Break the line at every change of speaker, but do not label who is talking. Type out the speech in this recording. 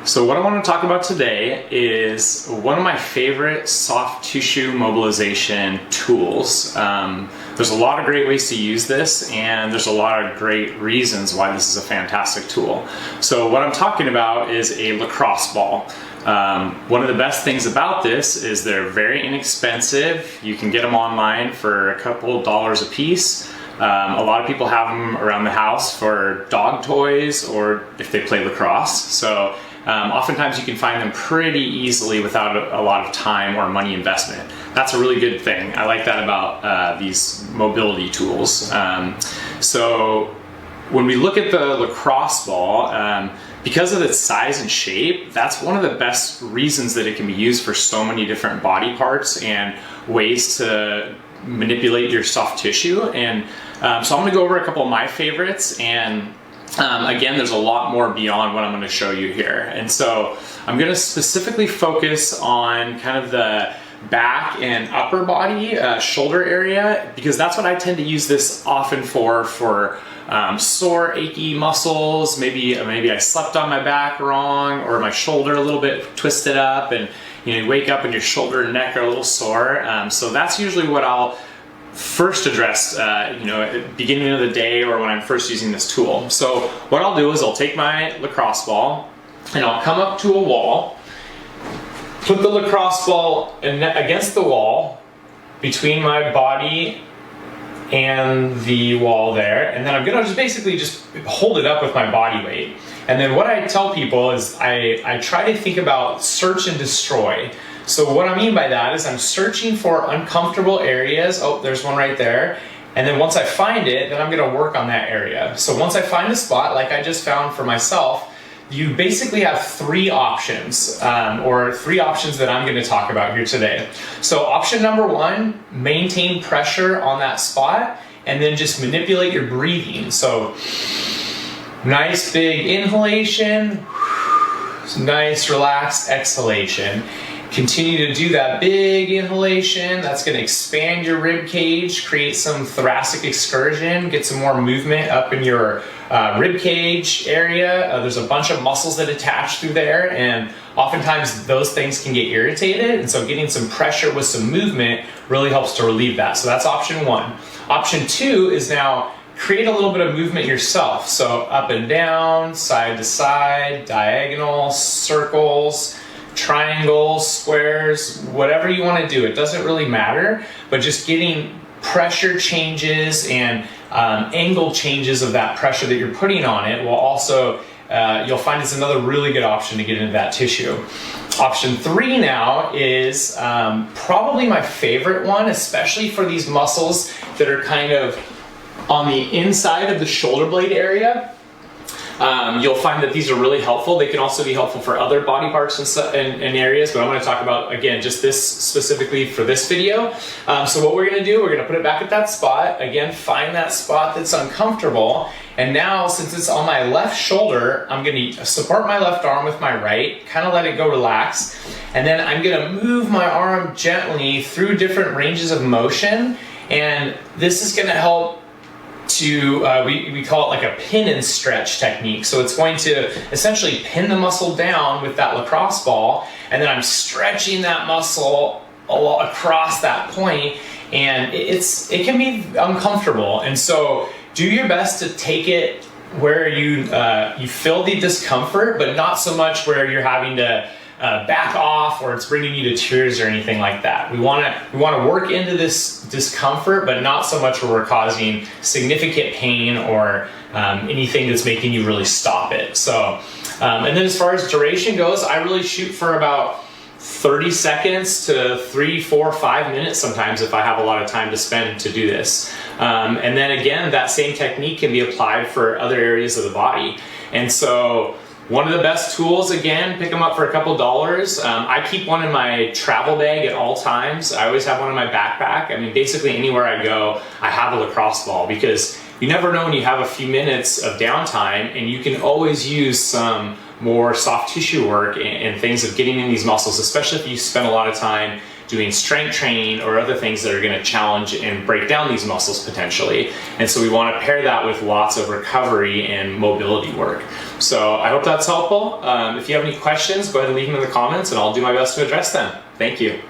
So what I want to talk about today is one of my favorite soft tissue mobilization tools. There's a lot of great ways to use this, and there's a lot of great reasons why this is a fantastic tool. So what I'm talking about is a lacrosse ball. One of the best things about this is they're very inexpensive. You can get them online for a couple dollars a piece. A lot of people have them around the house for dog toys or if they play lacrosse. So oftentimes you can find them pretty easily without a lot of time or money investment. That's a really good thing. I like that about these mobility tools. So when we look at the lacrosse ball, because of its size and shape, that's one of the best reasons that it can be used for so many different body parts and ways to manipulate your soft tissue. And so I'm going to go over a couple of my favorites, and again, there's a lot more beyond what I'm going to show you here. And so I'm going to specifically focus on kind of the back and upper body, shoulder area, because that's what I tend to use this often for sore, achy muscles. Maybe I slept on my back wrong, or my shoulder a little bit twisted up, and you wake up and your shoulder and neck are a little sore. So that's usually what I'll first address, at the beginning of the day or when I'm first using this tool. So what I'll do is I'll take my lacrosse ball and I'll come up to a wall, put the lacrosse ball against the wall between my body and the wall there, and then I'm gonna basically hold it up with my body weight. And then what I tell people is I try to think about search and destroy. So what I mean by that is I'm searching for uncomfortable areas. Oh, there's one right there. And then once I find it, then I'm gonna work on that area. So once I find a spot, like I just found for myself, you basically have three options, or three options that I'm gonna talk about here today. So option number one, maintain pressure on that spot, and then just manipulate your breathing. So nice big inhalation, nice relaxed exhalation. Continue to do that big inhalation. That's going to expand your rib cage, create some thoracic excursion, get some more movement up in your rib cage area. There's a bunch of muscles that attach through there, and oftentimes those things can get irritated, and so getting some pressure with some movement really helps to relieve that. So that's option one. Option two is now create a little bit of movement yourself. So up and down, side to side, diagonal, circles, triangles, squares, whatever you want to do. It doesn't really matter, but just getting pressure changes and angle changes of that pressure that you're putting on it will also, you'll find it's another really good option to get into that tissue. Option three now is probably my favorite one, especially for these muscles that are kind of on the inside of the shoulder blade area. You'll find that these are really helpful. They can also be helpful for other body parts and areas, but I'm going to talk about, again, just this specifically for this video. So what we're going to do, we're going to put it back at that spot. Again, find that spot that's uncomfortable. And now, since it's on my left shoulder, I'm going to support my left arm with my right, kind of let it go relax. And then I'm going to move my arm gently through different ranges of motion. And this is going to help to, we call it like a pin and stretch technique. So it's going to essentially pin the muscle down with that lacrosse ball, and then I'm stretching that muscle across that point, and it can be uncomfortable. And so do your best to take it where you feel the discomfort, but not so much where you're having to back off or it's bringing you to tears or anything like that. We want to work into this discomfort, but not so much where we're causing significant pain or anything that's making you really stop it. So, and then as far as duration goes, I really shoot for about 30 seconds to 3, 4, 5 minutes sometimes if I have a lot of time to spend to do this. And then again, that same technique can be applied for other areas of the body. And so one of the best tools, again, pick them up for a couple dollars. I keep one in my travel bag at all times. I always have one in my backpack. I mean, basically anywhere I go, I have a lacrosse ball, because you never know when you have a few minutes of downtime, and you can always use some more soft tissue work and things of getting in these muscles, especially if you spend a lot of time doing strength training or other things that are going to challenge and break down these muscles potentially. And so we want to pair that with lots of recovery and mobility work. So I hope that's helpful. If you have any questions, go ahead and leave them in the comments and I'll do my best to address them. Thank you.